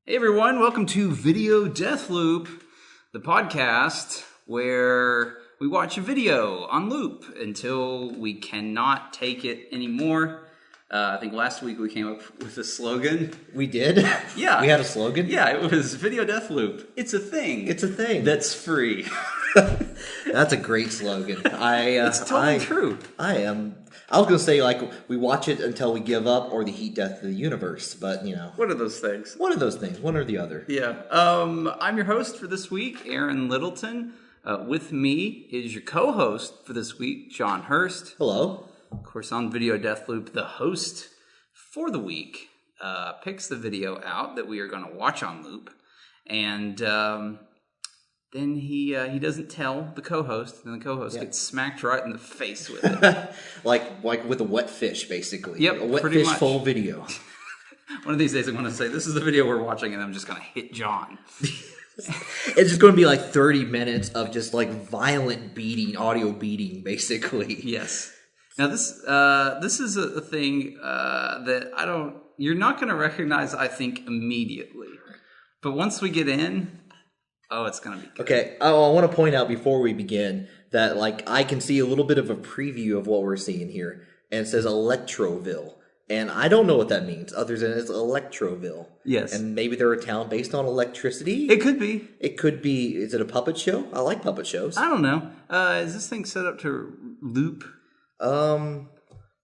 Hey everyone, welcome to Video Death Loop, the podcast where we watch a video on loop until we cannot take it anymore. I think last week we came up with a slogan. We did? Yeah. We had a slogan? Yeah, it was Video Death Loop. It's a thing. It's a thing. That's free. That's a great slogan. It's totally true. I was going to say, like, we watch it until we give up or the heat death of the universe, but, you know. What are those things? One of those things, one or the other. Yeah. I'm your host for this week, Aaron Littleton. With me is your co-host for this week, John Hurst. Hello. Of course, on Video Death Loop, the host for the week picks the video out that we are going to watch on loop, and then he doesn't tell the co-host, and the co-host gets smacked right in the face with it, like with a wet fish, basically. Yep, a wet pretty fish much. full video. One of these days, I'm going to say, "This is the video we're watching," and I'm just going to hit John. It's just going to be like 30 minutes of just like violent beating, audio beating, basically. Yes. Now this is a thing that you're not going to recognize, I think, immediately. But once we get in, it's going to be good. Okay, I want to point out before we begin that like I can see a little bit of a preview of what we're seeing here, and it says Electroville. And I don't know what that means, other than it's Electroville. Yes. And maybe they're a town based on electricity. It could be. It could be. Is it a puppet show? I like puppet shows. I don't know. Is this thing set up to loop?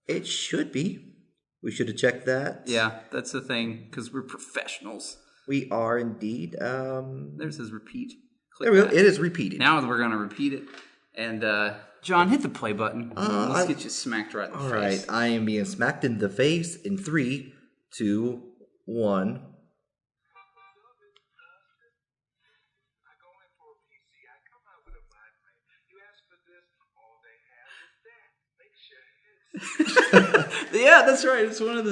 It should be. We should have checked that. Yeah, that's the thing, because we're professionals. We are indeed. There it says repeat. Click There we go. that. It is repeated. Now we're going to repeat it. And, John, hit the play button. Let's get you smacked right in the face. All right. I am being smacked in the face in 3, 2, 1. Yeah, that's right. It's one of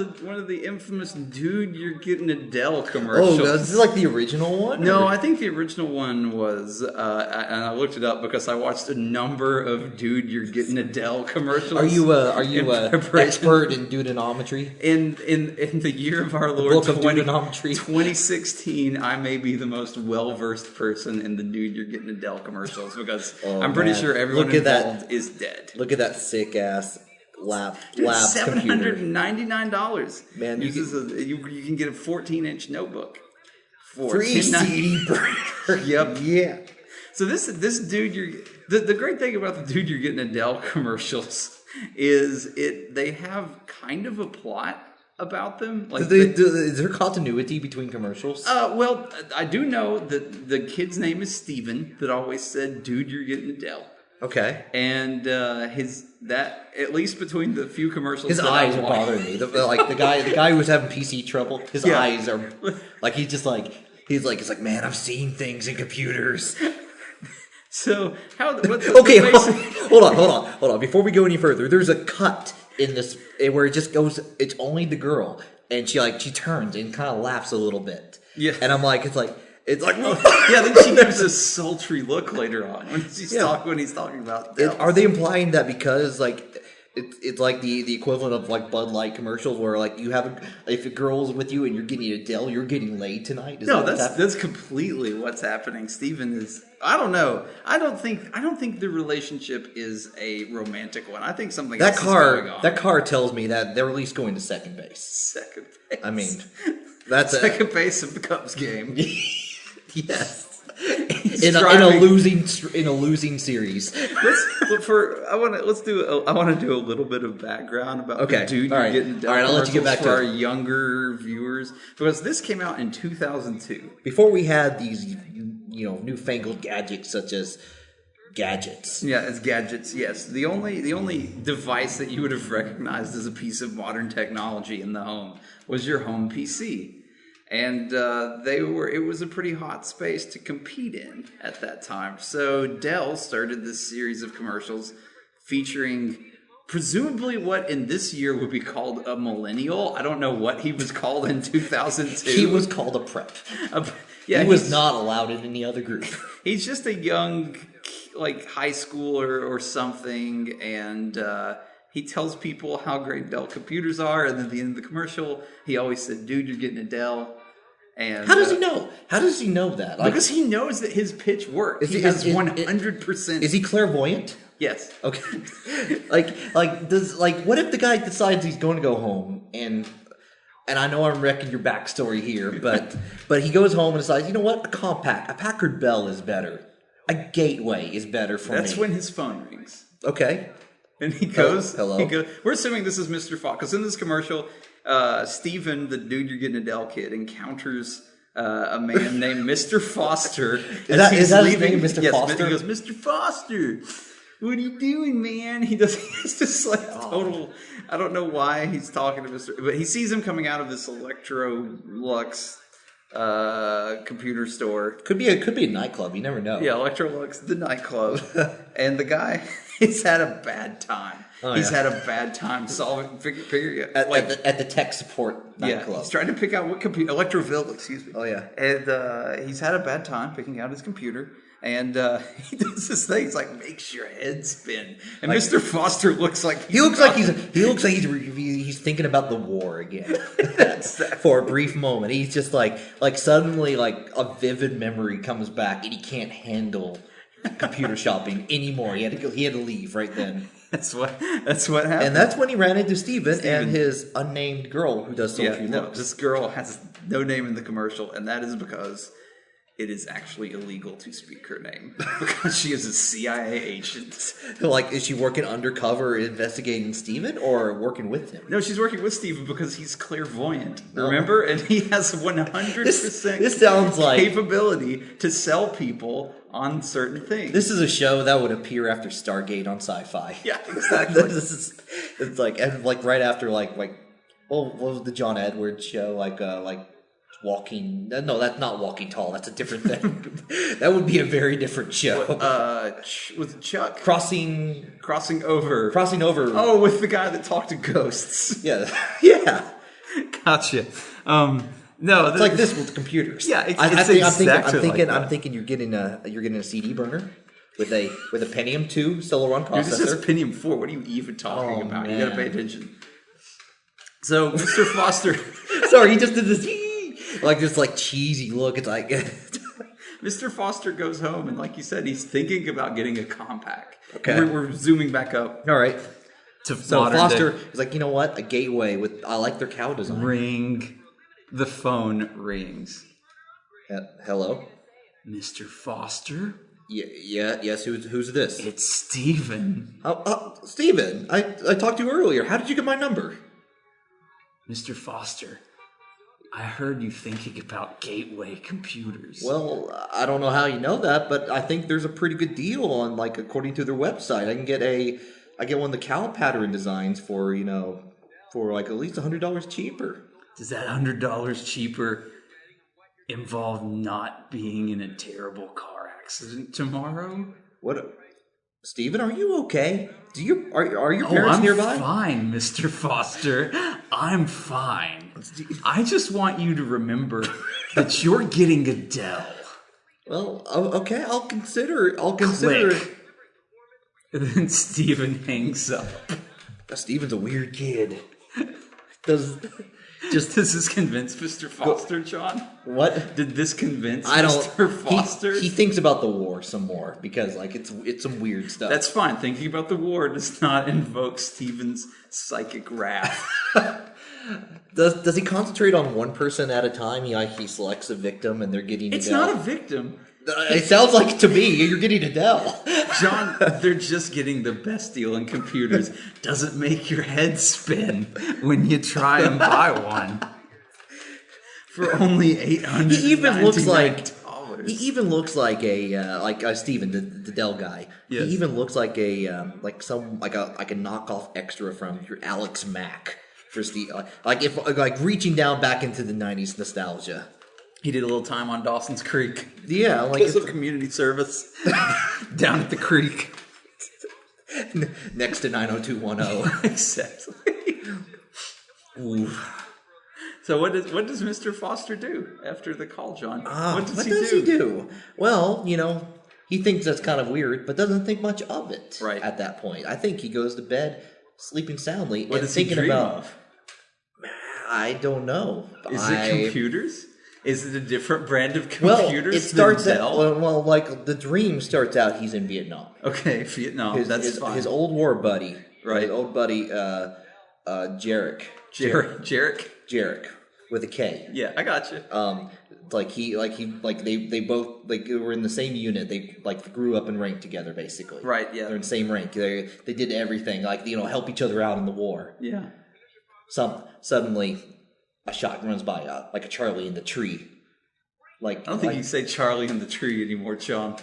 the infamous "Dude, You're Getting a Dell" commercials. Oh, is this like the original one? No, or? I think the original one was, and I looked it up because I watched a number of "Dude, You're Getting a Dell" commercials. Are you expert in dudeonometry? In the year of our Lord, book of dudeonometry? 2016, I may be the most well-versed person in the "Dude, You're Getting a Dell" commercials because I'm pretty sure everyone involved is dead. Look at that sick ass lab $799. Man, you can get a 14-inch notebook for free CD burner. Yep. Yeah. So this dude, the great thing about the "Dude, You're Getting a Dell" commercials is they have kind of a plot about them. Like is there continuity between commercials? Well, I do know that the kid's name is Steven that always said, "Dude, you're getting a Dell." Okay. And at least between the few commercials, his eyes are bothering me. The guy who's having PC trouble, his eyes are like he's like, man, I've seen things in computers. So okay, hold on. Before we go any further, there's a cut in this where it just goes. It's only the girl, and she turns and kind of laughs a little bit. Yeah, and I'm like, it's like. Yeah, then she gives a sultry look later on when he's talking about Dell. Are they implying that because like it's like the equivalent of like Bud Light commercials where like if a girl's with you and you're getting a Dell, you're getting laid tonight? That's completely what's happening. Steven is, I don't know. I don't think the relationship is a romantic one. I think something else is going on. That car tells me that they're at least going to second base. Second base. I mean, that's second base of the Cubs game. Yes, in a losing series. I want to do a little bit of background about the "Dude, You're Getting Dell" I'll let you get back to our younger viewers, because this came out in 2002. Before we had these, newfangled gadgets such as gadgets. Yeah, as gadgets. Yes, the only device that you would have recognized as a piece of modern technology in the home was your home PC. And it was a pretty hot space to compete in at that time. So Dell started this series of commercials featuring presumably what in this year would be called a millennial. I don't know what he was called in 2002. He was called a prep. He was not allowed in any other group. He's just a young, like, high schooler or something, and he tells people how great Dell computers are, and then at the end of the commercial, he always said, "Dude, you're getting a Dell." And how does he know? How does he know that? Like, because he knows that his pitch works. He has 100%. Is he clairvoyant? Yes. Okay. What if the guy decides he's going to go home and I know I'm wrecking your backstory here, but he goes home and decides, you know what, a Packard Bell is better. A Gateway is better for me. That's when his phone rings. Okay. And he goes, hello. We're assuming this is Mr. Fox, because in this commercial, Steven, the dude you're getting a Dell kid, encounters a man named Mr. Foster. Is that his name, Mr. Foster? He goes, Mr. Foster, what are you doing, man? He's just like total. I don't know why he's talking to Mr. But he sees him coming out of this Electrolux computer store. Could be a nightclub. You never know. Yeah, Electrolux, the nightclub, and the guy he's had a bad time. He's had a bad time figuring at the tech support nightclub. Yeah, he's trying to pick out what computer, Electroville, excuse me. Oh yeah, and he's had a bad time picking out his computer. And he does this thing. He's like, makes your head spin. And like, Mr. Foster looks like he's thinking about the war again. For a brief moment, he's just like suddenly like a vivid memory comes back, and he can't handle computer shopping anymore. He had to leave right then. That's what happened. And that's when he ran into Steven and his unnamed girl who does so few looks. This girl has no name in the commercial, and that is because it is actually illegal to speak her name because she is a CIA agent. Like, is she working undercover investigating Steven or working with him? No, she's working with Steven because he's clairvoyant, remember? And he has 100% this sounds like capability to sell people on certain things. This is a show that would appear after Stargate on Sci-Fi. Yeah, exactly. It's like right after like what was the John Edwards show like Walking? No, that's not Walking Tall. That's a different thing. That would be a very different show. With Chuck crossing over. Oh, with the guy that talked to ghosts. Yeah. Gotcha. No, it's like this with computers. Yeah, I'm thinking you're getting a CD burner with a Pentium 2 Celeron processor. This is Pentium 4. What are you even talking about? Man. You got to pay attention. So, Mr. Foster. Sorry, he just did this. Like this cheesy look. It's like Mr. Foster goes home and like you said, he's thinking about getting a compact. Okay. We're zooming back up. All right. So Foster is like, you know what? A Gateway I like their cow design. Ring. The phone rings. Hello? Mr. Foster? Yes, who's this? It's Steven. Steven, I talked to you earlier. How did you get my number? Mr. Foster, I heard you thinking about Gateway computers. Well, I don't know how you know that, but I think there's a pretty good deal on, according to their website. I get one of the cow pattern designs for at least $100 cheaper. Does that $100 cheaper involve not being in a terrible car accident tomorrow? What? Steven, are you okay? Are your parents nearby? I'm fine, Mr. Foster. I'm fine. I just want you to remember that you're getting a Dell. Well, okay, I'll consider Click. And then Steven hangs up. Steven's a weird kid. Does this convince Mr. Foster, John? What? Did this convince Mr. Foster? He thinks about the war some more because it's some weird stuff. That's fine. Thinking about the war does not invoke Steven's psychic wrath. Does he concentrate on one person at a time? He selects a victim and they're getting It's a Dell? not a victim. It sounds like to me you're getting a Dell. John, they're just getting the best deal in computers. Doesn't make your head spin when you try and buy one. For only $899. He even looks like a Steven, the Dell guy. Yes. He even looks like a knockoff extra from your Alex Mack for Steve. Reaching down back into the 90s nostalgia. He did a little time on Dawson's Creek. Yeah, because of community service down at the creek. Next to 90210. Exactly. Ooh. So what does Mr. Foster do after the call, John? What does he do? Well, he thinks that's kind of weird, but doesn't think much of it at that point. I think he goes to bed sleeping soundly and thinking about... I don't know. Is it computers? Is it a different brand of Well, computers? it starts than out Dell? well, like the dream starts out. He's in Vietnam. Okay, Vietnam. That's fine. His old war buddy, Right. His old buddy, Jarek. Jarek with a K. Yeah, I got you. They both were in the same unit. They grew up and ranked together basically. Right. Yeah. They're in the same rank. They did everything help each other out in the war. Yeah. Suddenly a shot runs by like a Charlie in the tree. I don't think you can say Charlie in the tree anymore, Sean.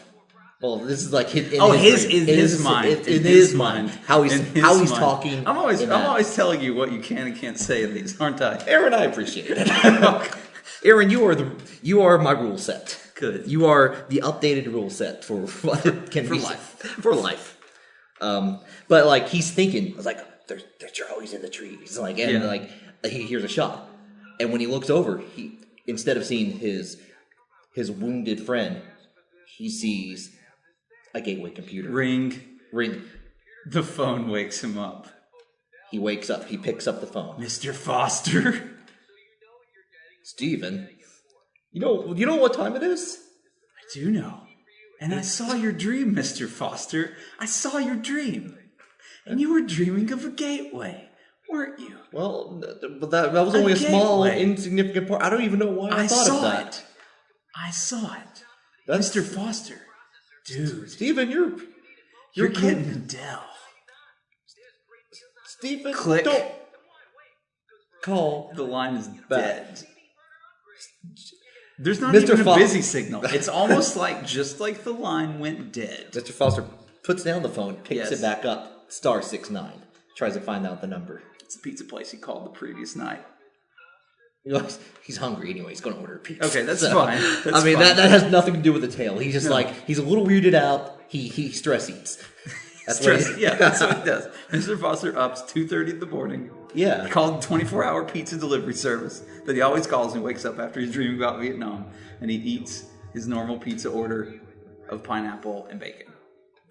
Well, this is like in his mind. How he's talking. I'm always telling you what you can and can't say in these, aren't I? Aaron, I appreciate it. Aaron, you are my rule set. Good. You are the updated rule set for what can be life. For life. But he's thinking, there's Charlie's in the trees. He hears a shot, and when he looks over, instead of seeing his wounded friend, he sees a gateway computer. Ring. Ring. The phone wakes him up. He wakes up. He picks up the phone. Mr. Foster. Stephen. You know what time it is? I do know. And I saw your dream, Mr. Foster. I saw your dream. And you were dreaming of a gateway, weren't you? Well, but that was only a small, insignificant part. I don't even know why I thought of that. I saw it. Mr. Foster. Dude. Stephen, you're getting a Dell. Stephen, click. Don't call. The line is dead. There's not Mr. even a busy signal. It's almost just like the line went dead. Mr. Foster puts down the phone, picks it back up, *69, tries to find out the number. It's the pizza place he called the previous night. He's hungry anyway. He's going to order a pizza. Okay, that's fine. That has nothing to do with the tale. He's just he's a little weirded out. He stress eats. That's what he does. Mr. Foster ups 2:30 in the morning. Yeah. He called 24-hour pizza delivery service that he always calls and wakes up after he's dreaming about Vietnam, and he eats his normal pizza order of pineapple and bacon.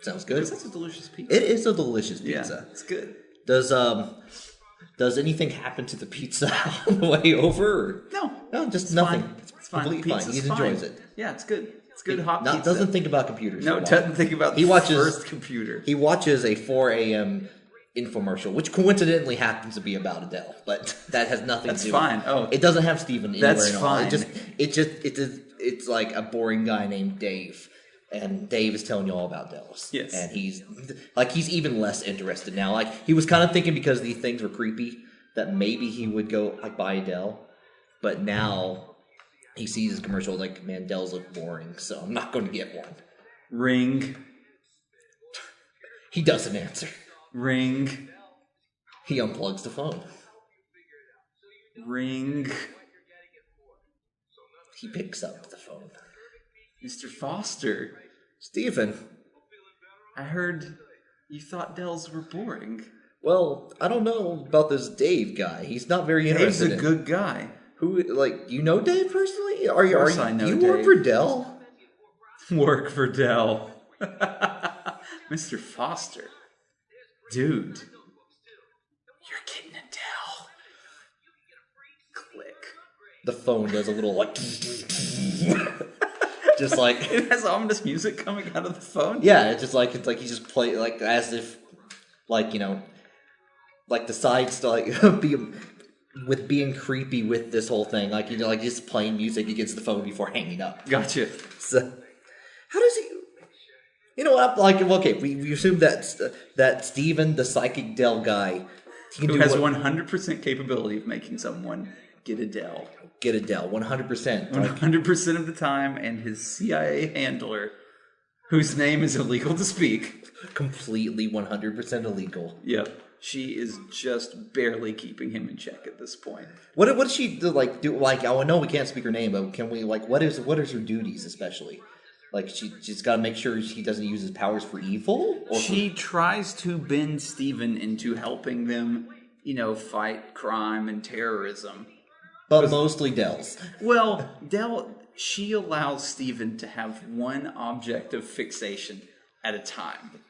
Sounds good. That's a delicious pizza. It is a delicious pizza. Yeah, it's good. Does anything happen to the pizza on the way over? No, just nothing. Fine. It's completely fine. He enjoys it. Yeah, it's good. It's good hot pizza. Doesn't think about computers. No, doesn't think about the first computer. He watches a 4 a.m. infomercial, which coincidentally happens to be about Adele, but that has nothing to do. That's fine. Oh, it doesn't have Steven anywhere. That's fine. It's like a boring guy named Dave. And Dave is telling you all about Dells. Yes. And he's even less interested now. He was kind of thinking because these things were creepy that maybe he would go buy a Dell. But now he sees his commercial man, Dells look boring, so I'm not going to get one. Ring. He doesn't answer. Ring. He unplugs the phone. Ring. He picks up the phone. Mr. Foster. Stephen. I heard you thought Dells were boring. Well, I don't know about this Dave guy. He's not very interested. Dave's a good guy. Who, you know Dave personally? I know you Dave. Work for Dell? Work for Dell. Mr. Foster. Dude. You're getting a Dell. Click. The phone does a little just it has ominous music coming out of the phone. Yeah, it's like he just play as if the sides being creepy with this whole thing, just playing music against the phone before hanging up. Gotcha. So how does he? You know what? Okay, we assume that Steven, the psychic Dell guy, who has 100% capability of making someone get a Dell. Get a Dell, 100%. 100% of the time, and his CIA handler, whose name is illegal to speak. Completely 100% illegal. Yep. She is just barely keeping him in check at this point. What does she do? I know we can't speak her name, but can we what is her duties especially? She's got to make sure he doesn't use his powers for evil? She tries to bend Steven into helping them, fight crime and terrorism. But mostly Dell's. Well, Dell, she allows Steven to have one object of fixation at a time.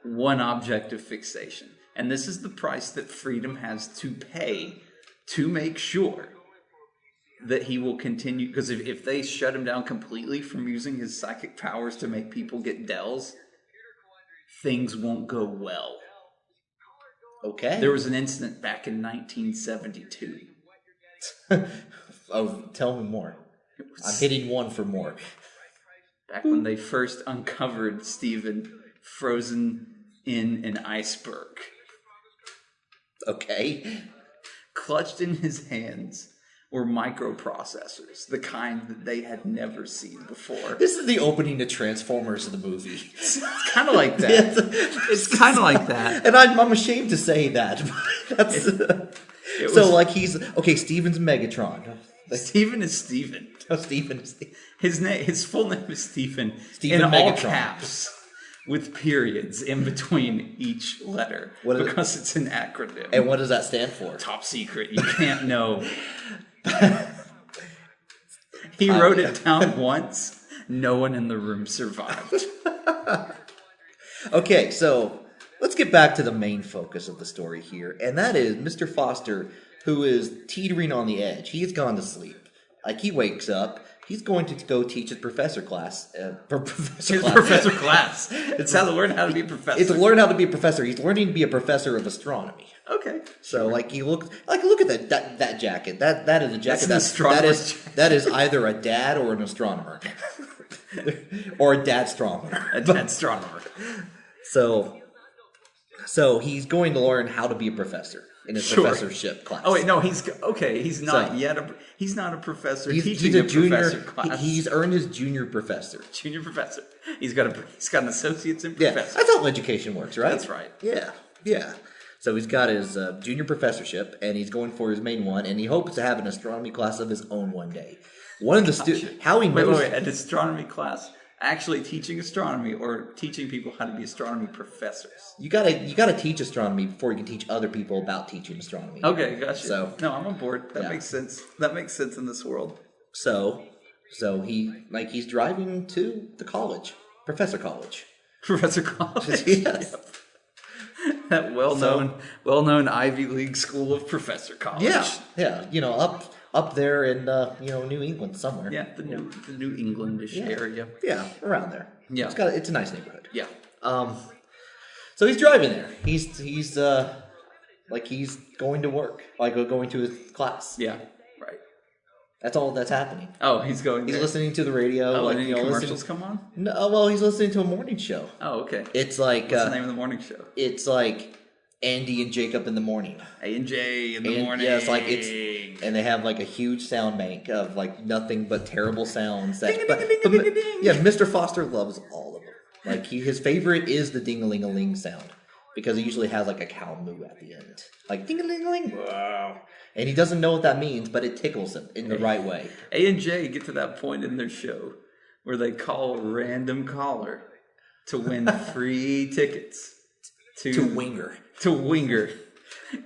One object of fixation. And this is the price that freedom has to pay to make sure that he will continue, because if they shut him down completely from using his psychic powers to make people get Dells, things won't go well. Okay. There was an incident back in 1972. Oh, tell me more. I'm hitting one for more. Back when they first uncovered Stephen frozen in an iceberg. Okay. Clutched in his hands were microprocessors, the kind that they had never seen before. This is the opening to Transformers of the movie. It's kind of like that. It's kind of like that. And I'm ashamed to say that. That's so like Steven's Megatron. Stephen is Stephen. Oh, Stephen is Stephen. His full name is Stephen. Stephen in Megatron. All caps. With periods in between each letter. Because it's an acronym. And what does that stand for? Top secret. You can't know. He wrote it down once. No one in the room survived. Okay, so let's get back to the main focus of the story here. And that is Mr. Foster, who is teetering on the edge. He's gone to sleep. Like, he wakes up. He's going to go teach his professor class. Professor class. It's how to learn how to be a professor. It's to learn how to be a professor. He's learning to be a professor of astronomy. Okay. So, like, he look at that jacket. That is a jacket. That is either a dad or an astronomer, or a dad astronomer. A dad astronomer. So he's going to learn how to be a professor in his professorship class. Oh wait, no, he's not yet. He's not a professor. He's a junior professor class. He's earned his junior professor. Junior professor. He's got an associate's in professor. Yeah, that's how education works, right? That's right. Yeah. So he's got his junior professorship, and he's going for his main one, and he hopes to have an astronomy class of his own one day. One of the students, how he knows, an astronomy class, actually teaching astronomy or teaching people how to be astronomy professors. You gotta teach astronomy before you can teach other people about teaching astronomy. Okay, gotcha. So no, I'm on board. That makes sense. That makes sense in this world. So he's driving to the college, Professor College. Professor College. Yes. Yep. That well-known Ivy League school of Professor College. Yeah. You know, up there in New England somewhere. Yeah, the New Englandish area. Yeah, around there. Yeah, it's a nice neighborhood. Yeah. So he's driving there. He's going to work, going to his class. Yeah, right. That's all that's happening. Oh, he's going. He's listening to the radio. Oh, any commercials come on? No, well, he's listening to a morning show. Oh, okay. It's like what's the name of the morning show? It's like Andy and Jacob in the morning. A&J in the morning. Yeah, and they have like a huge sound bank of like nothing but terrible sounds. Mr. Foster loves all of them. Like his favorite is the ding-a-ling-a-ling sound because it usually has like a cow moo at the end, like ding-a-ling-a-ling. Wow. And he doesn't know what that means, but it tickles him in the right way. A&J get to that point in their show where they call a random caller to win free tickets to Winger. To Winger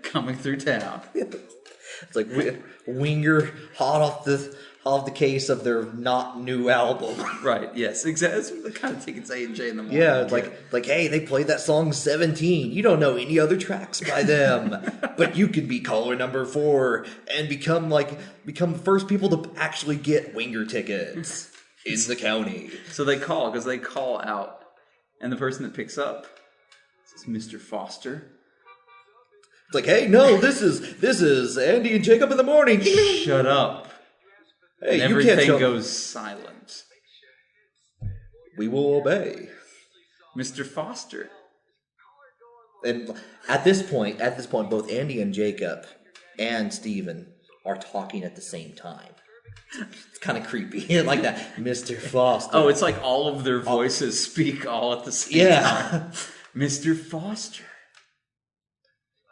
coming through town. It's like Winger hot off the case of their not new album. Right, yes, exactly. That's the kind of tickets A&J in the morning. Yeah, it's like, hey, they played that song 17. You don't know any other tracks by them. But you could be caller number 4 and become the first people to actually get Winger tickets in the county. So they call out, and the person that picks up says, Mr. Foster. It's like, hey, no, this is Andy and Jacob in the morning. Shut up. Hey, and everything goes silent. We will obey. Mr. Foster. And at this point, both Andy and Jacob and Stephen are talking at the same time. It's kind of creepy. Like that, Mr. Foster. Oh, it's like all of their voices speak all at the same time. Mr. Foster.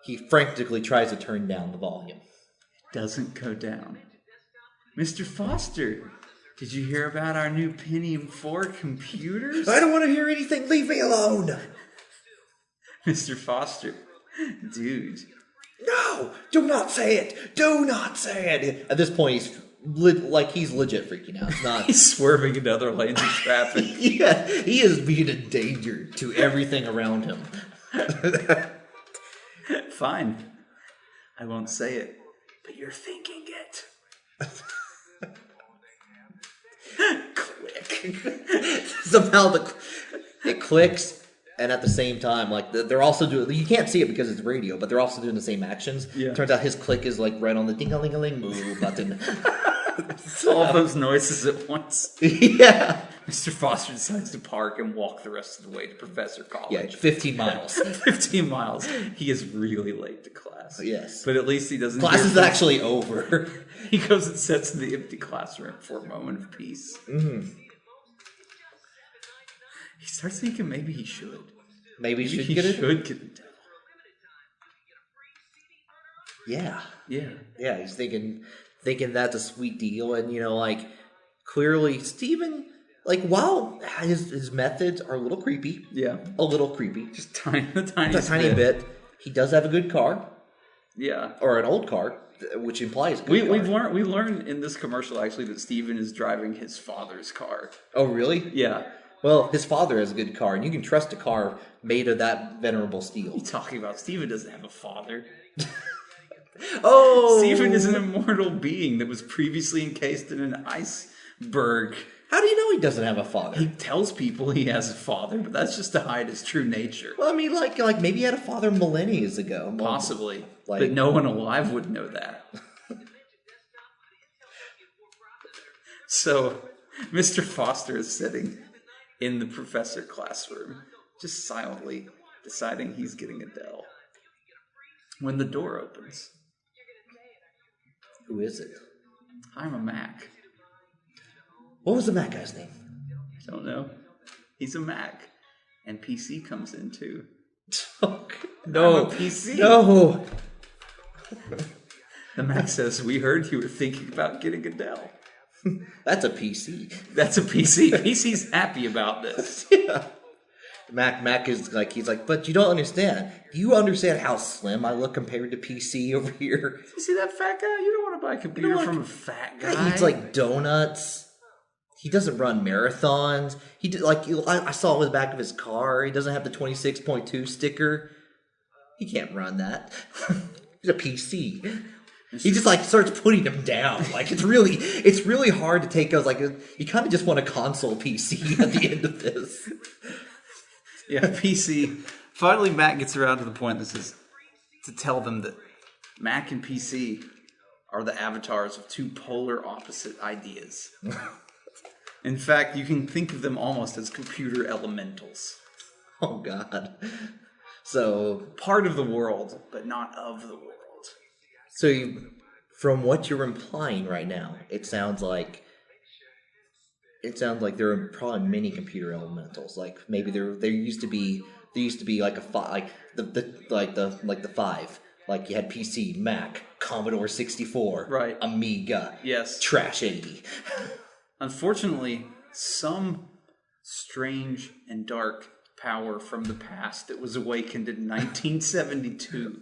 He frantically tries to turn down the volume. It doesn't go down. Mr. Foster, did you hear about our new Pentium 4 computers? I don't want to hear anything. Leave me alone. Mr. Foster, dude. No, do not say it. Do not say it. At this point, he's legit freaking out. It's not. He's swerving into other lanes of traffic. Yeah, he is being a danger to everything around him. Fine. I won't say it, but you're thinking it. Click. Somehow it clicks, and at the same time, like they're also doing. You can't see it because it's radio, but they're also doing the same actions. Yeah. Turns out his click is like right on the ding-a-ling-a-ling move button. All those noises at once. Yeah. Mr. Foster decides to park and walk the rest of the way to Professor College. Yeah, 15 miles. 15 miles. He is really late to class. Yes. But at least he doesn't... Class is actually over. He goes and sits in the empty classroom for a moment of peace. Mm-hmm. He starts thinking maybe he should. Maybe he should get it? Should get the Dell. Yeah. Yeah. Yeah, he's thinking that's a sweet deal. And, like, clearly Steven... Like, while his methods are a little creepy. Yeah. A little creepy. Just a tiny bit. He does have a good car. Yeah. Or an old car, which implies good car. We learned in this commercial, actually, that Steven is driving his father's car. Oh, really? Yeah. Well, his father has a good car, and you can trust a car made of that venerable steel. What are you talking about? Steven doesn't have a father. Oh! Steven is an immortal being that was previously encased in an iceberg. How do you know he doesn't have a father? He tells people he has a father, but that's just to hide his true nature. Well, I mean, like maybe he had a father millennia ago. Possibly. But no one alive would know that. So, Mr. Foster is sitting in the professor classroom, just silently deciding he's getting a Dell. When the door opens. Who is it? I'm a Mac. What was the Mac guy's name? Don't know. He's a Mac. And PC comes in too. No. I'm a PC. No. The Mac says, we heard you were thinking about getting a Dell. That's a PC. That's a PC. PC's happy about this. Yeah. Mac is like, he's like, but you don't understand. Do you understand how slim I look compared to PC over here? You see that fat guy? You don't want to buy a computer from a fat guy. He eats like donuts. He doesn't run marathons. I saw with the back of his car. He doesn't have the 26.2 sticker. He can't run that. He's a PC. He just like starts putting him down. Like it's really hard to take us. Like you kind of just want a console PC at the end of this. Yeah, PC. Finally, Mac gets around to the point this is to tell them that Mac and PC are the avatars of two polar opposite ideas. In fact, you can think of them almost as computer elementals. Oh, God. So, part of the world, but not of the world. So, from what you're implying right now, it sounds like there are probably many computer elementals. Like maybe there used to be like the five. Like you had PC, Mac, Commodore 64, right, Amiga, yes, Trash 80. Unfortunately, some strange and dark power from the past that was awakened in 1972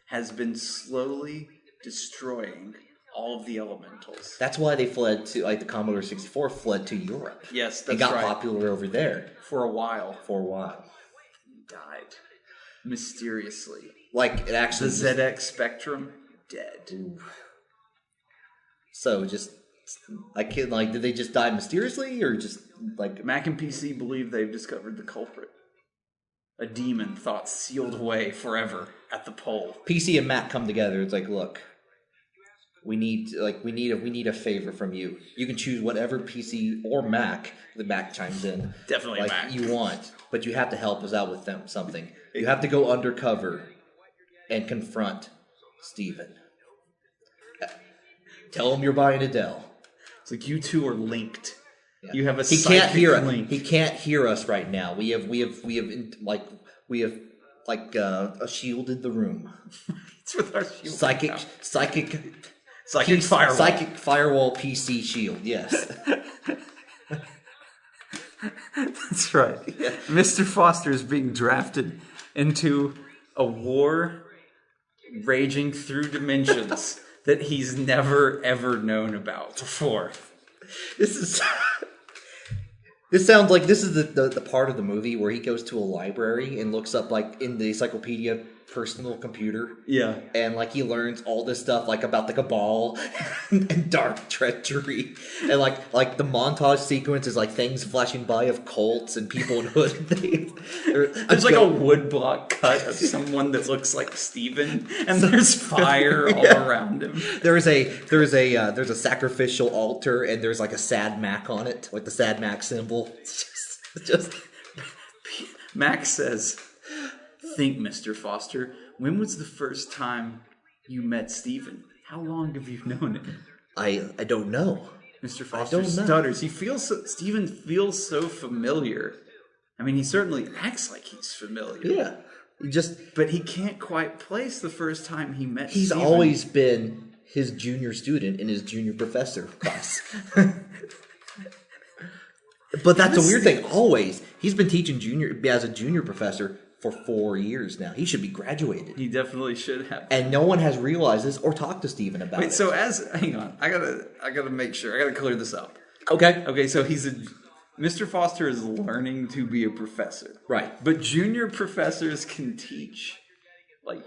has been slowly destroying all of the elementals. That's why they fled to, like the Commodore 64 fled to Europe. Yes, that's right. It got right. popular over there. For a while. Died. Mysteriously. Like, it actually... The ZX Spectrum, dead. Ooh. So, just... did they just die mysteriously, or just, like... Mac and PC believe they've discovered the culprit. A demon thought sealed away forever at the pole. PC and Mac come together. It's like, look... We need a favor from you. You can choose whatever PC or Mac, the Mac chimes in. Definitely Mac. You want, but you have to help us out with something. You have to go undercover and confront Steven. Tell him you're buying a Dell. It's like you two are linked. Yeah. You have a He can't hear link. He can't hear us right now. We have shielded the room. It's with our shield. Psychic firewall. Psychic firewall PC shield, yes. That's right. Yeah. Mr. Foster is being drafted into a war raging through dimensions that he's never, ever known about before. This sounds like this is the part of the movie where he goes to a library and looks up, like, in the encyclopedia, personal computer. Yeah. And like he learns all this stuff like about the cabal and dark treachery. And like the montage sequence is like things flashing by of cults and people in hood. There's like a woodblock cut of someone that looks like Steven, and there's fire all around him. There's a sacrificial altar, and there's like a sad Mac on it, like the sad Mac symbol. It's just Mac says, "Think, Mr. Foster, when was the first time you met Steven? How long have you known him?" I don't know. Mr. Foster stutters. Steven feels so familiar. I mean, he certainly acts like he's familiar. Yeah. But he can't quite place the first time he met He's Steven. always been his junior student in his junior professor class. But that's a weird thing. Always. He's been teaching as a junior professor for 4 years now. He should be graduated. He definitely should have. And no one has realized this or talked to Steven about it. Wait, so hang on. I gotta make sure. I gotta clear this up. Okay, so Mr. Foster is learning to be a professor. Right. But junior professors can teach, like,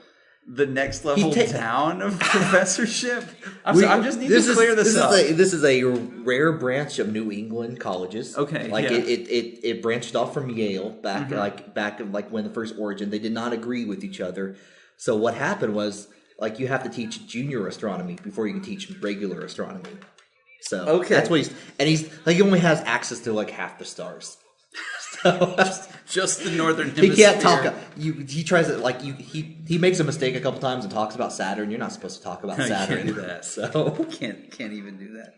the next level down of professorship. I'm just need to clear this up. This is a rare branch of New England colleges. Okay, it branched off from Yale back when the first origin. They did not agree with each other. So what happened was like you have to teach junior astronomy before you can teach regular astronomy. So that's what he only has access to like half the stars. So just the northern hemisphere. He can't talk. He tries to he makes a mistake a couple times and talks about Saturn. You're not supposed to talk about Saturn. Can't do that. So can't even do that.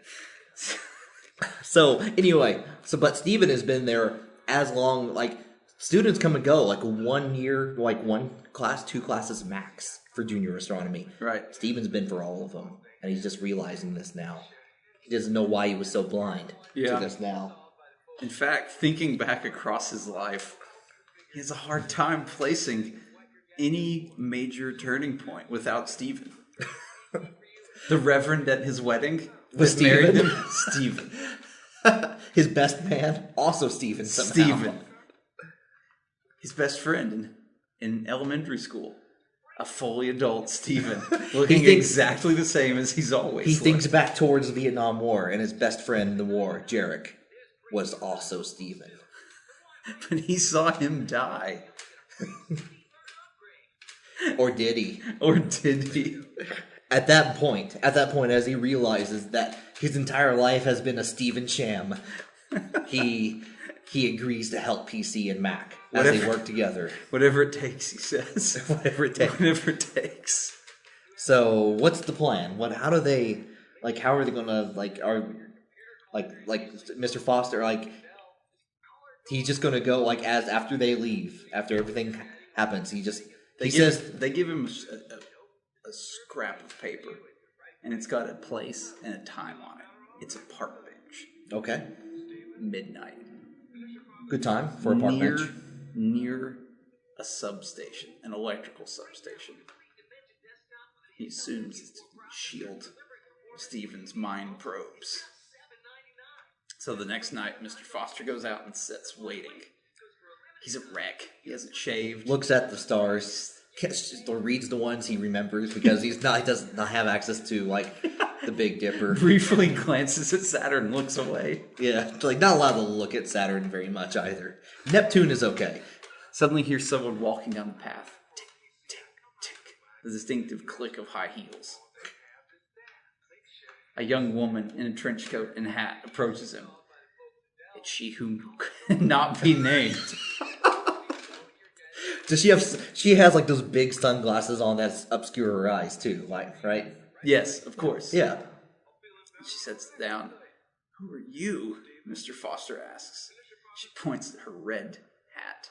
So anyway, but Steven has been there as long. Like students come and go. Like 1 year, like 1 class, 2 classes max for junior astronomy. Right. Steven's been for all of them, and he's just realizing this now. He doesn't know why he was so blind to this now. In fact, thinking back across his life, he has a hard time placing any major turning point without Steven. The Reverend at his wedding was married him. Steven. His best man, also Steven somehow. Steven. His best friend in elementary school. A fully adult Steven, looking exactly the same as he's always He thinks back towards the Vietnam War, and his best friend in the war, Jarek, was also Steven. But he saw him die. Or did he? Or did he? At that point, as he realizes that his entire life has been a Steven sham, he agrees to help PC and Mac as they work together. Whatever it takes, he says. Whatever it takes. Whatever it takes. So, what's the plan? How are they gonna Mr. Foster, he's just gonna go after they leave, after everything happens, they give him a scrap of paper, and it's got a place and a time on it. It's a park bench. Okay. Midnight. Good time for a park bench. Near a substation, an electrical substation. He assumes it's to shield Steven's mind probes. So the next night, Mr. Foster goes out and sits waiting. He's a wreck. He hasn't shaved. Looks at the stars. Reads the ones he remembers because he does not have access to the Big Dipper. Briefly glances at Saturn and looks away. Yeah, not allowed to look at Saturn very much either. Neptune is okay. Suddenly hears someone walking down the path. Tick, tick, tick. The distinctive click of high heels. A young woman in a trench coat and hat approaches him. It's she who cannot be named. Does she has those big sunglasses on that obscure her eyes too, right? Yes, of course. Yeah. She sits down. Who are you? Mr. Foster asks. She points at her red hat.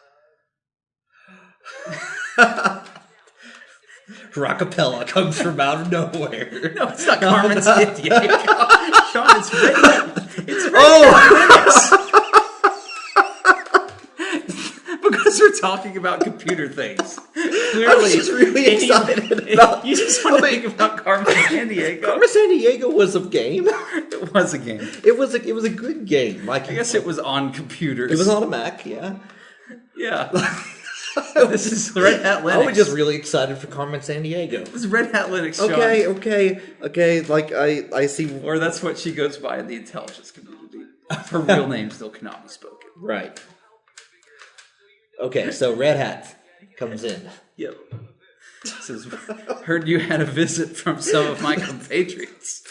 Rockapella comes from out of nowhere. No, it's not Carmen Sandiego. Sean, it's red. It's red. Because we're talking about computer things. Clearly, I was just really excited about. You just want to think about Carmen Sandiego. Carmen Sandiego was a game. It was a game. It was a good game. I guess it was on computers. It was on a Mac. Yeah. Yeah. This is Red Hat Linux. I was just really excited for Carmen Sandiego. This is Red Hat Linux, Sean. Okay. Like, I see. Or that's what she goes by in the intelligence community. Her real name still cannot be spoken. Right. Okay, so Red Hat comes in. Yep. Says, heard you had a visit from some of my compatriots.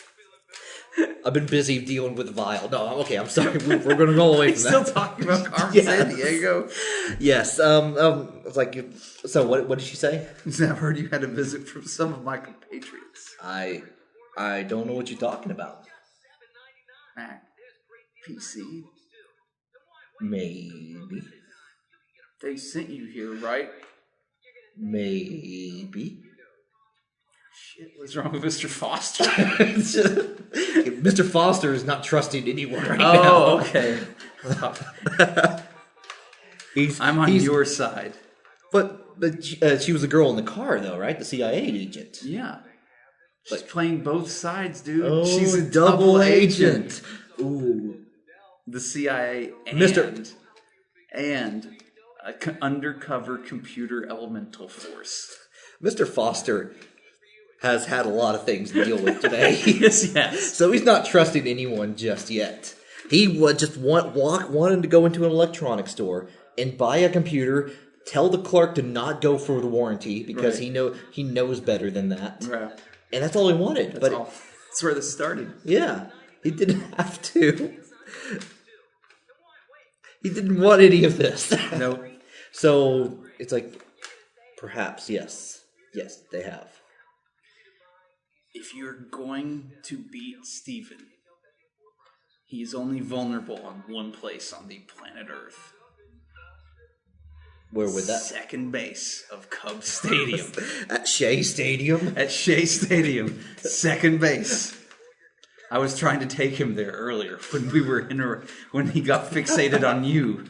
I've been busy dealing with Vile. No, okay, I'm sorry. We're going to go away from that. Still talking about Carmen Sandiego? Yes. It's like, so what did she say? I've heard you had a visit from some of my compatriots. I don't know what you're talking about. Mac. PC. Maybe. They sent you here, right? Maybe. Shit, what's wrong with Mr. Foster? Mr. Foster is not trusting anyone right now. Oh, okay. I'm on your side. But she was the girl in the car, though, right? The CIA agent. Yeah. She's playing both sides, dude. Oh, she's a double agent. Ooh. The CIA and an undercover computer elemental force. Mr. Foster has had a lot of things to deal with today. yes. So he's not trusting anyone just yet. He would just wanted to go into an electronics store and buy a computer, tell the clerk to not go for the warranty because he knows better than that. Right. And that's all he wanted. That's where this started. Yeah. He didn't have to. He didn't want any of this. Nope. So it's like, perhaps, yes. Yes, they have. If you're going to beat Steven, he is only vulnerable on one place on the planet Earth. Where would that? Second base of Cubs Stadium. At Shea Stadium? At Shea Stadium. Second base. I was trying to take him there earlier when we were when he got fixated on you.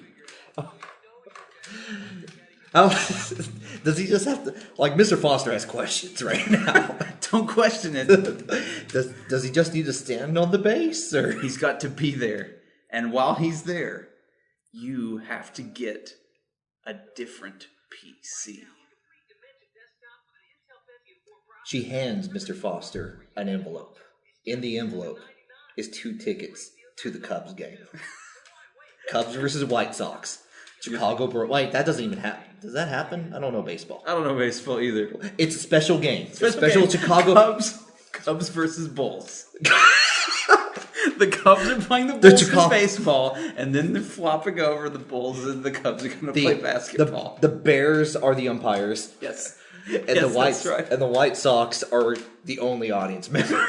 Does he just have to... Like, Mr. Foster has questions right now. Don't question it. Does he just need to stand on the base? Or he's got to be there. And while he's there, you have to get a different PC. She hands Mr. Foster an envelope. In the envelope is 2 tickets to the Cubs game. Cubs versus White Sox. Chicago... Wait, that doesn't even happen. Does that happen? I don't know baseball. I don't know baseball either. It's a special game. Special Chicago... Cubs versus Bulls. The Cubs are playing the Bulls in baseball, and then they're flopping over the Bulls, and the Cubs are going to play basketball. The Bears are the umpires. Yes. And the White Sox are the only audience member.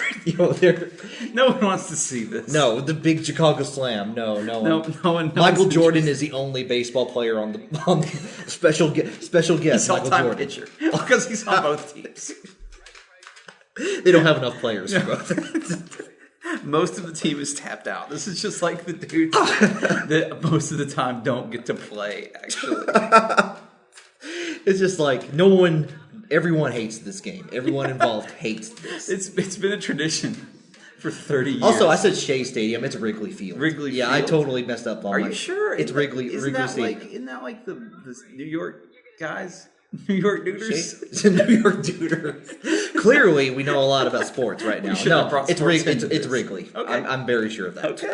No one wants to see this. No, the big Chicago Slam. No one. Michael Jordan is the only baseball player on the special guest. He's Michael all-time Jordan pitcher because he's on both teams. They don't have enough players for both. Most of the team is tapped out. This is just like the dudes that most of the time don't get to play. Actually, it's just like no one. Everyone hates this game. Everyone involved hates this. It's been a tradition for 30 years. Also, I said Shea Stadium. It's Wrigley Field. Wrigley Field? Yeah, I totally messed up on Are you sure? It's Wrigley Stadium. Isn't that like the New York guys? New York Duders? It's a New York Duder. Clearly, we know a lot about sports right now. It's Wrigley. Okay. I'm very sure of that. Okay.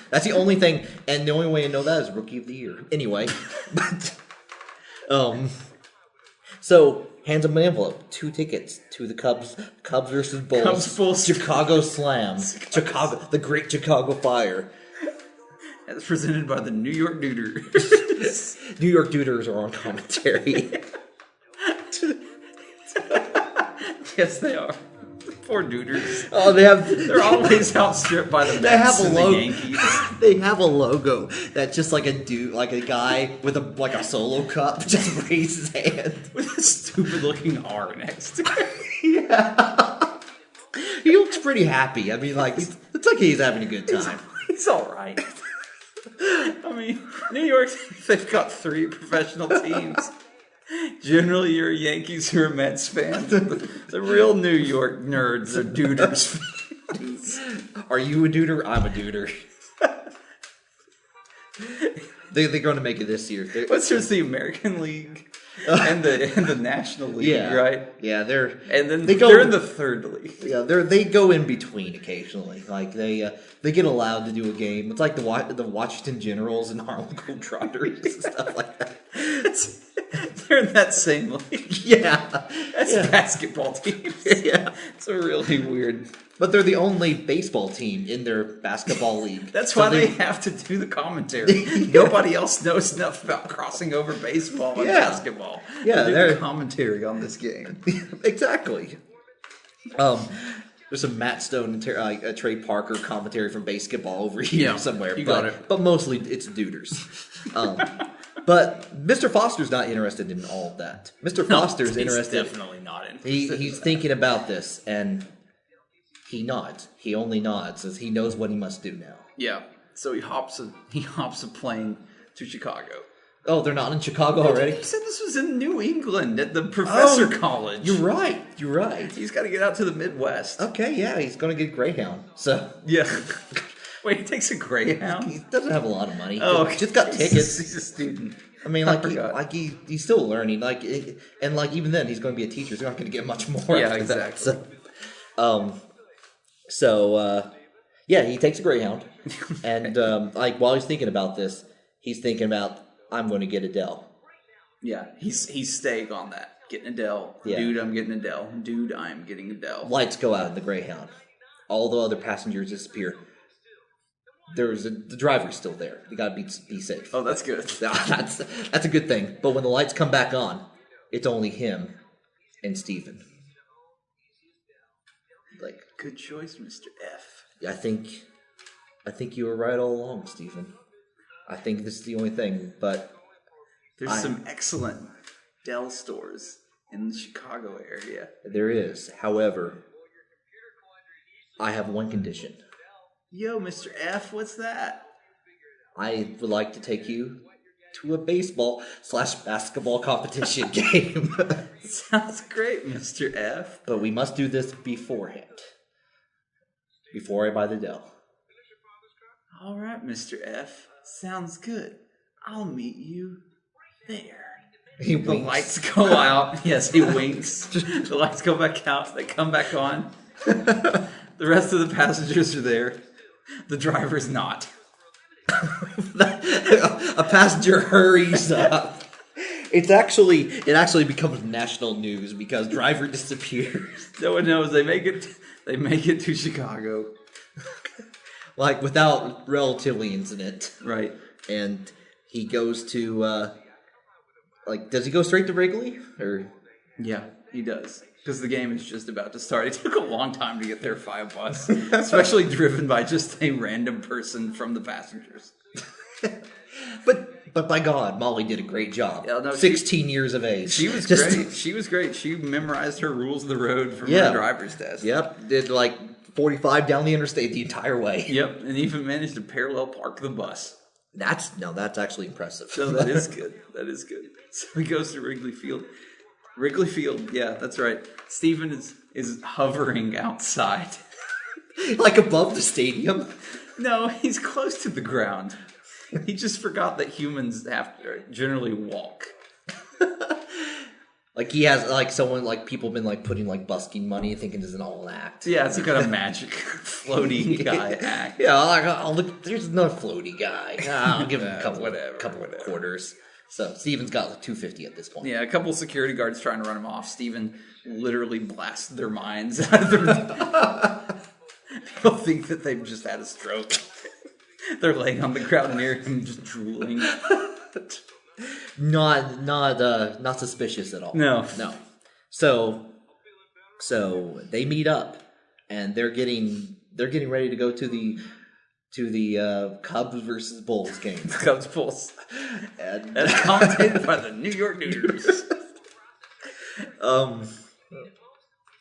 That's the only thing, and the only way I know that is Rookie of the Year. Anyway, so hands him an envelope, 2 tickets to the Cubs versus Bulls, Cubs Bulls, Chicago Slam, the Great Chicago Fire. That's presented by the New York Duders. New York Duders are on commentary. Yes, they are. Poor Duders. Oh, they're always outstripped by the Mets and the Yankees. They have a logo that's just like a dude, like a guy with a solo cup, just raises his hand with a stupid looking R next to it. Yeah, he looks pretty happy. I mean, like it's like he's having a good time. He's all right. I mean, New York, they've got 3 professional teams. Generally, you're a Yankees or a Mets fan. The real New York nerds are Duders. Are you a Duder? I'm a Duder. They're going to make it this year. What's just the American League? and the National League, right? Yeah, they're in the third league. Yeah, they go in between occasionally. Like they get allowed to do a game. It's like the Washington Generals and Harlem Globetrotters and stuff like that. They're in that same league. Yeah, that's basketball teams. Yeah, it's a really weird. But they're the only baseball team in their basketball league. That's why they have to do the commentary. Nobody else knows enough about crossing over baseball and basketball. Yeah, they're commentary on this game. Exactly. There's some Matt Stone and Trey Parker commentary from basketball over here somewhere. Got it. But mostly it's Duders. But Mr. Foster's not interested in all of that. Mr. Foster's interested. Definitely not interested. He's thinking about this, and he nods. He only nods as he knows what he must do now. Yeah. So he hops a plane to Chicago. Oh, they're not in Chicago already? He said this was in New England at the Professor College. You're right. He's got to get out to the Midwest. Okay, yeah, he's going to get Greyhound. So yeah. Wait, he takes a Greyhound? He doesn't have a lot of money. Oh, okay. Just got tickets. He's a student. I mean, he's still learning. Even then, he's going to be a teacher. He's not going to get much more. Yeah, exactly. So, he takes a Greyhound, and while he's thinking about this, he's thinking about, I'm going to get a Dell. Yeah, he's staying on that. Getting a Dell. Yeah. Dude, I'm getting a Dell. Dude, I'm getting a Dell. Lights go out in the Greyhound. All the other passengers disappear. The driver's still there. You gotta be safe. Oh, that's good. That's a good thing. But when the lights come back on, it's only him and Steven. Good choice, Mr. F. I think you were right all along, Steven. I think this is the only thing, but there's some excellent Dell stores in the Chicago area. There is. However, I have one condition. Yo, Mr. F, what's that? I would like to take you to a baseball/basketball competition game. Sounds great, Mr. F. But we must do this beforehand. Before I buy the Dell. All right, Mr. F. Sounds good. I'll meet you there. The lights go out. Yes, he winks. The lights go back out. They come back on. The rest of the passengers are there. The driver's not. A passenger hurries up. It actually becomes national news because driver disappears. No one knows. They make it to Chicago. Without relatively incident. Right. And he goes to does he go straight to Wrigley? Or yeah, he does. Because the game is just about to start. It took a long time to get there via bus, especially driven by just a random person from the passengers. But by God, Molly did a great job. Yeah, no, 16 years of age. She was great. She was great. She memorized her rules of the road from her driver's test. Yep, did 45 down the interstate the entire way. Yep, and even managed to parallel park the bus. That's actually impressive. So that is good. That is good. So he goes to Wrigley Field. Wrigley Field, yeah, that's right. Steven is hovering outside. Above the stadium? No, he's close to the ground. He just forgot that humans have to generally walk. He has people have been putting busking money thinking this is an all act. Yeah, it's kind of magic floaty guy act. Yeah, there's another floaty guy. I'll give him a couple quarters. So Steven's got $250 at this point. Yeah, a couple security guards trying to run him off. Steven literally blasts their minds out of their... People think that they've just had a stroke. They're laying on the ground near him, just drooling. Not suspicious at all. No. So they meet up, and they're getting ready to go to the Cubs versus Bulls game. Cubs Bulls, and commentated by the New York News.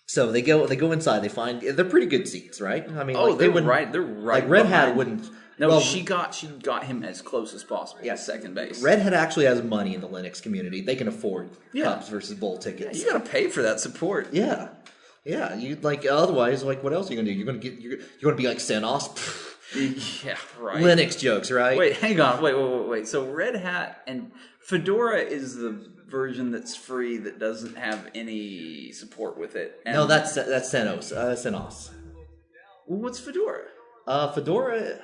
So they go inside. They find they're pretty good seats, right? I mean, they're right. They're right. Red Hat wouldn't. No, well, she got him as close as possible. Yeah, second base. Red Hat actually has money in the Linux community. They can afford Cubs versus Bull tickets. Yeah, you got to pay for that support. Yeah. You otherwise what else are you gonna do? You're gonna be like Senos. Yeah, right. Linux jokes, right? Wait, hang on. Wait. So Red Hat and Fedora is the version that's free that doesn't have any support with it. And No, that's Senos. Senos. Well, what's Fedora? Fedora.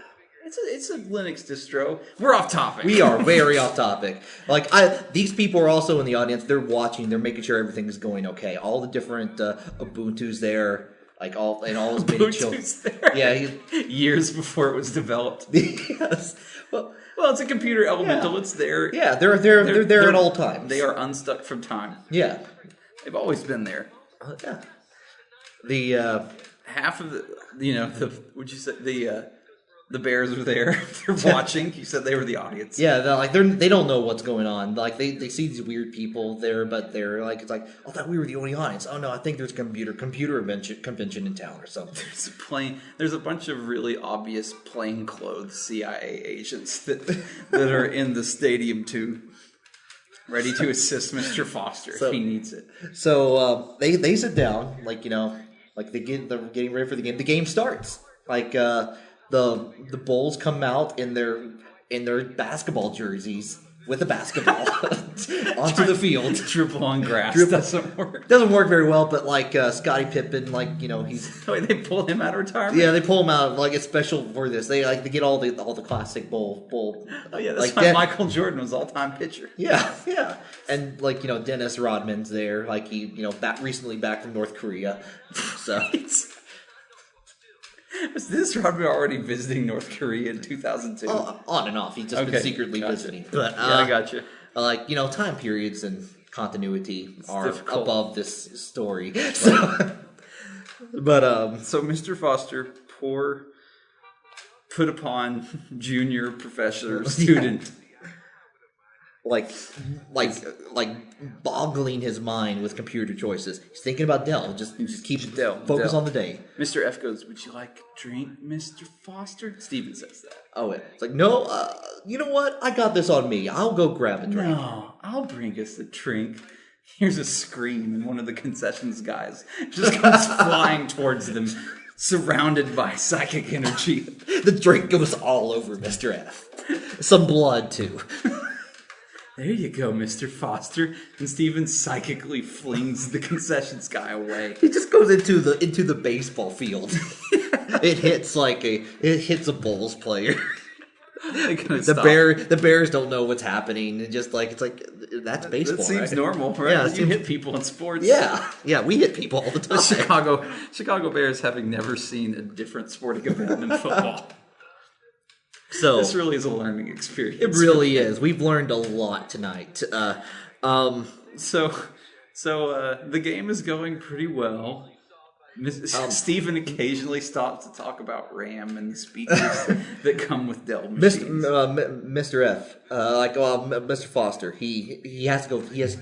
It's a Linux distro. We're off topic. We are very off topic. Like these people are also in the audience. They're watching. They're making sure everything is going okay. All the different Ubuntu's there. Like all his many children. There. Yeah, years before it was developed. Yes. Well, it's a computer elemental. Yeah. It's there. Yeah, they're there at all times. They are unstuck from time. Yeah, they've always been there. Yeah. The half of would you say the bears were there. They're watching. You said they were the audience. Yeah, they don't know what's going on. Like they see these weird people there, but they're like, it's like, I thought we were the only audience. Oh no, I think there's a computer convention in town or something. There's a bunch of really obvious plainclothes CIA agents that are in the stadium too, ready to assist Mr. Foster if he needs it. So they sit down, they're getting ready for the game. The game starts. The Bulls come out in their basketball jerseys with a basketball onto the field. Dribble on grass doesn't work. Doesn't work very well, but Scottie Pippen, he's. Wait, they pull him out of retirement. Yeah, they pull him out. It's special for this. They get all the classic bull. Oh yeah, that's why Michael Jordan was all-time pitcher. Yeah, and Dennis Rodman's there. Recently back from North Korea, so. Was this Rodman already visiting North Korea in 2002? On and off. He's just been secretly visiting. But I got you. Time periods and continuity are difficult. Above this story. So Mr. Foster, poor, put upon junior professor student. Boggling his mind with computer choices. He's thinking about Dell. Just keep focus on the day. Mr. F goes, "Would you like a drink, Mr. Foster?" Steven says that. Oh, yeah. It's no, you know what? I got this on me. I'll go grab a drink. No, I'll bring us a drink. Here's a scream, and one of the concessions guys just comes flying towards them, surrounded by psychic energy. The drink goes all over Mr. F. Some blood, too. There you go, Mr. Foster. And Steven psychically flings the concessions guy away. He just goes into the baseball field. It hits a Bulls player. The Bears don't know what's happening. It's that's baseball. That seems right? normal, right? Yeah, you hit people in sports. Yeah, we hit people all the time. The Chicago Bears, having never seen a different sporting event than football. So this really is a learning experience. It really is. We've learned a lot tonight. So the game is going pretty well. Steven occasionally stops to talk about RAM and the speakers that come with Dell machines. Mr. F, Mr. Foster, he has to go. He's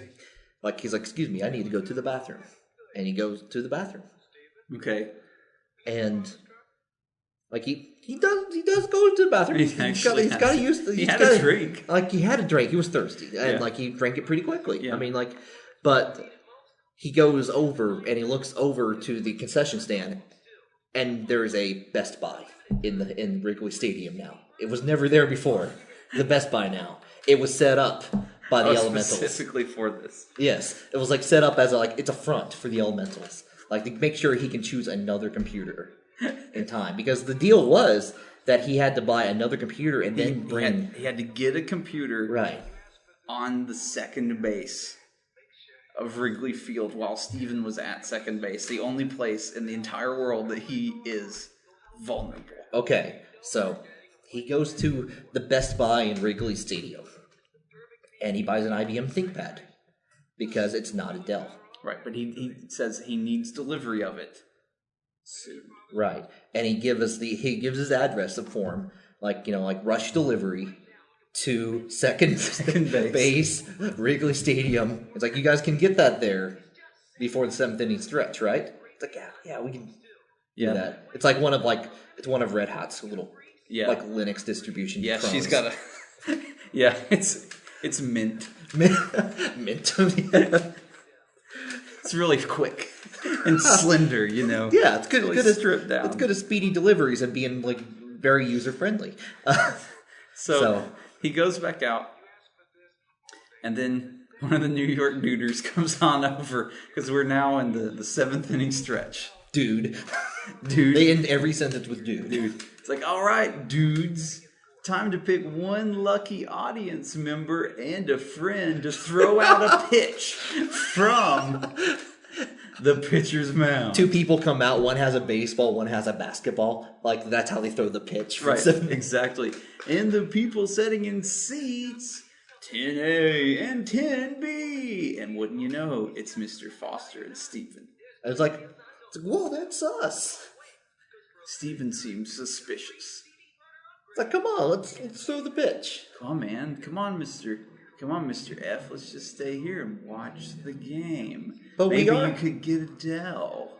like, "Excuse me, I need to go to the bathroom," and he goes to the bathroom. Okay, and he does go to the bathroom. He had a drink. He had a drink. He was thirsty, and he drank it pretty quickly. Yeah. But he goes over and he looks over to the concession stand, and there's a Best Buy in Wrigley Stadium now. It was never there before. The Best Buy now. It was set up by the Elementals specifically for this. Yes, it was set up as it's a front for the Elementals, to make sure he can choose another computer in time, because the deal was that he had to buy another computer and then he had to get a computer right on the second base of Wrigley Field while Steven was at second base, the only place in the entire world that he is vulnerable. Okay, so he goes to the Best Buy in Wrigley Stadium and he buys an IBM ThinkPad because it's not a Dell. Right, but he says he needs delivery of it soon. Right, and he gives his address of form, rush delivery to second base, Wrigley Stadium. It's you guys can get that there before the seventh inning stretch, right? It's yeah, we can do that. It's one of Red Hat's little Linux distribution. Yeah, crumbs. She's got a it's Mint. Mint. It's really quick and slender, Yeah, it's good. Really good stripped down. It's good at speedy deliveries and being very user-friendly. So he goes back out, and then one of the New York Duders comes on over, because we're now in the 7th inning stretch. Dude. They end every sentence with dude. It's like, all right, dudes, time to pick one lucky audience member and a friend to throw out a pitch from the pitcher's mound. 2 people come out. One has a baseball, one has a basketball. Like, that's how they throw the pitch. Right, exactly. And the people sitting in seats, 10A and 10B. And wouldn't you know, it's Mr. Foster and Stephen. It's like, whoa, that's us. Stephen seems suspicious. It's like, come on, let's throw the pitch. Come on, man. Come on, Mr. F. Let's just stay here and watch the game. But maybe you could get a Dell.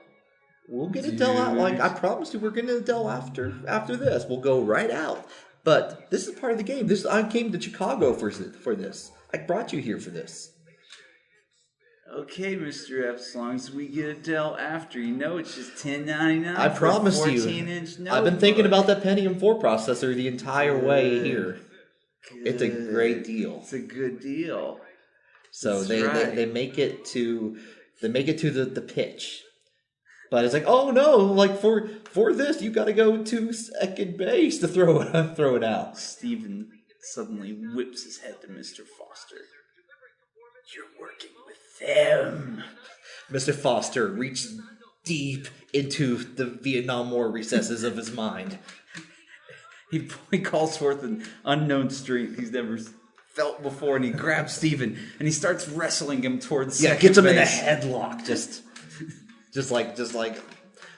We'll get a Dell out. Like, I promised you we're getting a Dell after this. We'll go right out. But this is part of the game. I came to Chicago for this. I brought you here for this. Okay, Mr. F, as long as we get a Dell after, it's just $10.99. I promise you. 14-inch notebook. I've been thinking about that Pentium 4 processor the entire way here. Good. It's a great deal. It's a good deal. So they make it to the pitch. But it's like, oh no, like for this you got to go to second base to throw it out. Stephen suddenly whips his head to Mr. Foster. You're working with them. Mr. Foster reached deep into the Vietnam War recesses of his mind. He calls forth an unknown strength he's never felt before, and he grabs Stephen and he starts wrestling him towards second gets him base. in a headlock, just like,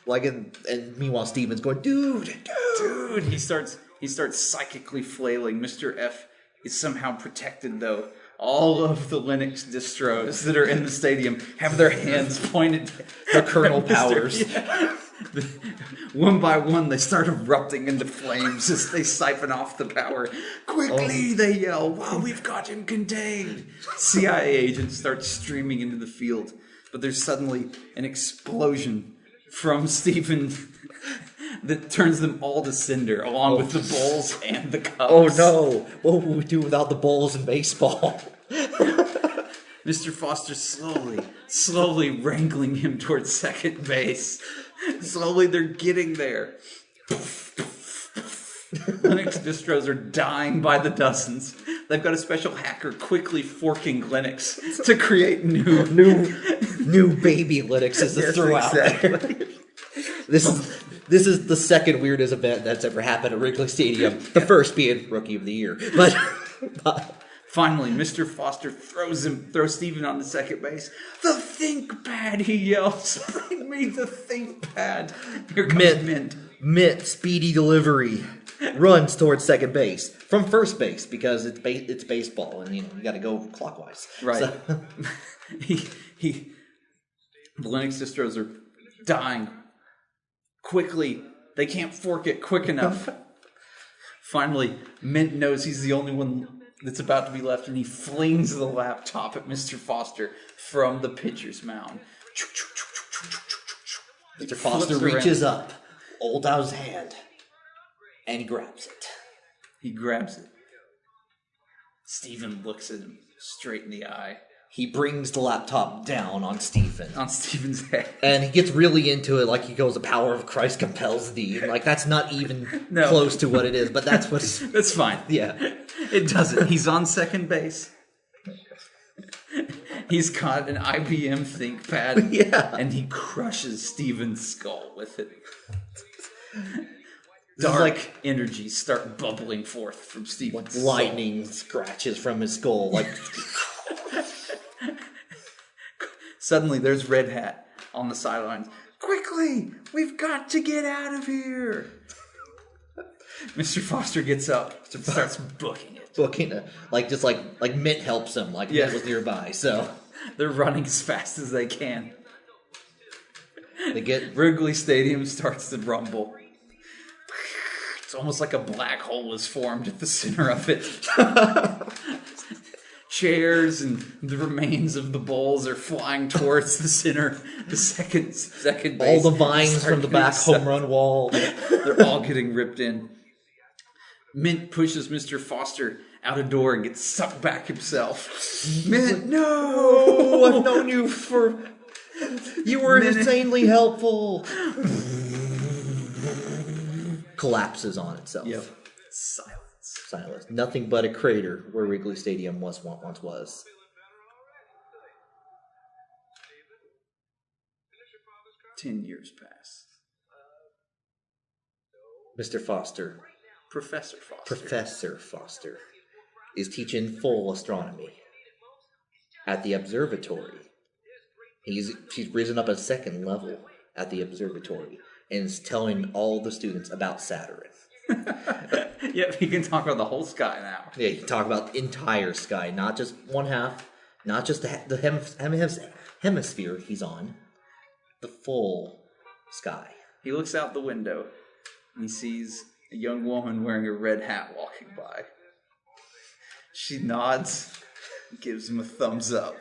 and meanwhile Stephen's going, dude. He starts psychically flailing. Mr. F is somehow protected though. All of the Linux distros that are in the stadium have their hands pointed at Colonel Powers. One by one, they start erupting into flames as they siphon off the power. Quickly, they yell, wow, we've got him contained. CIA agents start streaming into the field, but there's suddenly an explosion from Stephen that turns them all to cinder, along with the Bulls and the Cubs. Oh no! What would we do without the Bulls and baseball? Mr. Foster slowly wrangling him towards second base. Slowly they're getting there. Linux distros are dying by the dozens. They've got a special hacker quickly forking Linux to create new baby Linuxes to throw out there. This is the second weirdest event that's ever happened at Wrigley Stadium. The first being Rookie of the Year. But finally, Mr. Foster throws Stephen on the second base. The ThinkPad, he yells. Bring me the ThinkPad. Here comes Mint, speedy delivery. Runs towards second base from first base because it's baseball and you got to go clockwise. Right. So. The Linux distros are dying. Quickly, they can't fork it quick enough. Finally, Mint knows he's the only one that's about to be left, and he flings the laptop at Mr. Foster from the pitcher's mound. Mr. Foster reaches up, holds out his hand, and he grabs it. Stephen looks at him straight in the eye. He brings the laptop down on Stephen. On Stephen's head. And he gets really into it, like he goes, the power of Christ compels thee. Like, that's not even close to what it is, but that's what's... That's fine. Yeah. It doesn't. He's on second base. He's got an IBM ThinkPad. Yeah. And he crushes Stephen's skull with it. Dark energies start bubbling forth from Stephen's skull. Lightning scratches from his skull, like... Suddenly, there's Red Hat on the sidelines. Quickly, we've got to get out of here. Mr. Foster gets up and starts booking it. Like Mint helps him. Like Mint was nearby, so they're running as fast as they can. Wrigley Stadium starts to rumble. It's almost like a black hole is formed at the center of it. Chairs and the remains of the Bulls are flying towards the center. The second base. All the vines from the back home run wall. They're all getting ripped in. Mint pushes Mr. Foster out a door and gets sucked back himself. Mint, no! I've known you for... You were insanely helpful. Collapses on itself. Yep. Silence. Nothing but a crater where Wrigley Stadium once was. 10 years pass. Mr. Foster. Professor Foster is teaching full astronomy at the observatory. He's risen up a second level at the observatory and is telling all the students about Saturn. Yep, he can talk about the whole sky now. Yeah, he can talk about the entire sky, not just one half, not just the hemisphere he's on, the full sky. He looks out the window and he sees a young woman wearing a red hat walking by. She nods, gives him a thumbs up.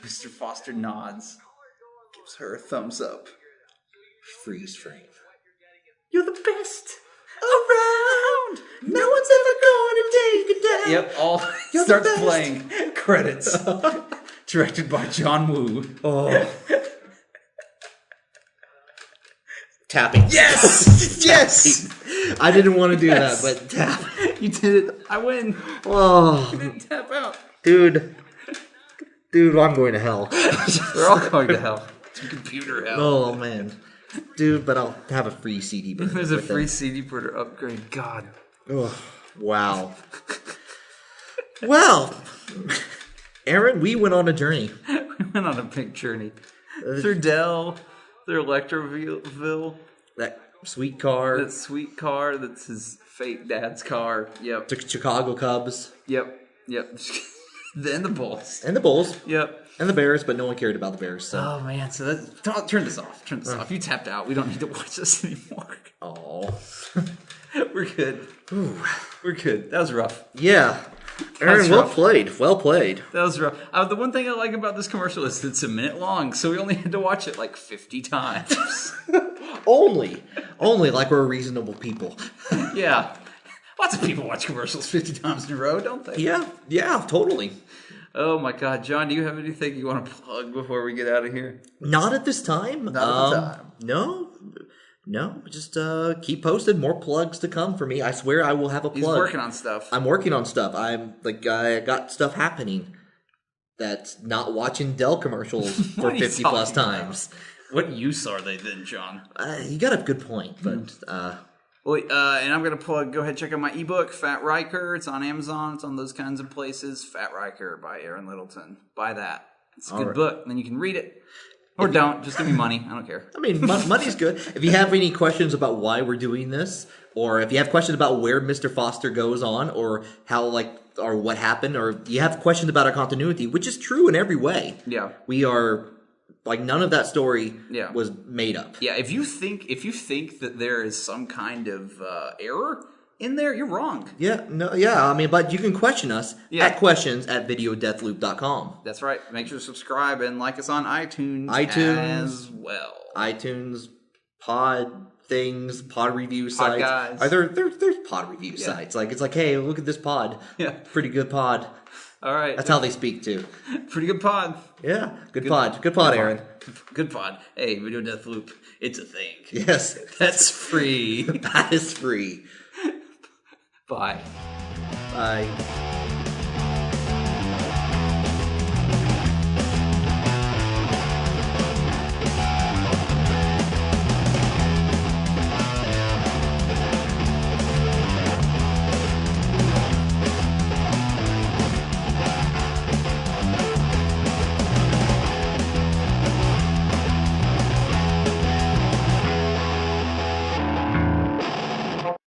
Mr. Foster nods, gives her a thumbs up. Freeze frame. You're the best around. No one's ever going to take it down. Yep, all starts playing. Credits. Directed by John Woo. Oh. Tapping. Yes! Yes! I didn't want to do that, but tap. You did it. I win. Oh. You didn't tap out. Dude, I'm going to hell. We're all going to hell. To computer hell. Oh, man. Dude, but I'll have a free CD burner. There's a free CD burner upgrade. God. Oh, wow. Well, Aaron, we went on a journey. We went on a big journey. Through Dell, through Electroville. That sweet car. That sweet car that's his fake dad's car. Yep. The Chicago Cubs. Yep. Then the Bulls. And the Bulls. Yep. And the Bears, but no one cared about the Bears. So. Oh, man. So turn this off. Off. You tapped out. We don't need to watch this anymore. Oh. We're good. Ooh. We're good. That was rough. Yeah. Aaron, well played. That was rough. The one thing I like about this commercial is it's a minute long, so we only had to watch it like 50 times. Only like we're reasonable people. Yeah. Lots of people watch commercials 50 times in a row, don't they? Yeah, totally. Oh my God, John, do you have anything you want to plug before we get out of here? Not at this time. Not at the time. No. Just keep posted. More plugs to come for me. I swear I will have a plug. He's working on stuff. I'm working on stuff. I got stuff happening that's not watching Dell commercials for 50 plus times. What use are they then, John? You got a good point, but and I'm going to plug, go ahead and check out my ebook, Fat Riker. It's on Amazon. It's on those kinds of places. Fat Riker by Aaron Littleton. Buy that. It's a good book. Then you can read it. Or don't. Just give me money. I don't care. I mean, money's good. If you have any questions about why we're doing this, or if you have questions about where Mr. Foster goes on, or how, or what happened, or you have questions about our continuity, which is true in every way. Yeah. We are... none of that story was made up. Yeah, if you think that there is some kind of error in there, you're wrong. But you can question us at questions@videodeathloop.com. That's right. Make sure to subscribe and like us on iTunes as well. iTunes, pod review sites. Guys. There's pod review sites. It's like, hey, look at this pod. Yeah. Pretty good pod. All right. That's how they speak, too. Pretty good pod. Yeah. Good pod. Good pod, Aaron. Good pod. Hey, Video Death Loop. It's a thing. Yes. That's free. That is free. Bye. Bye.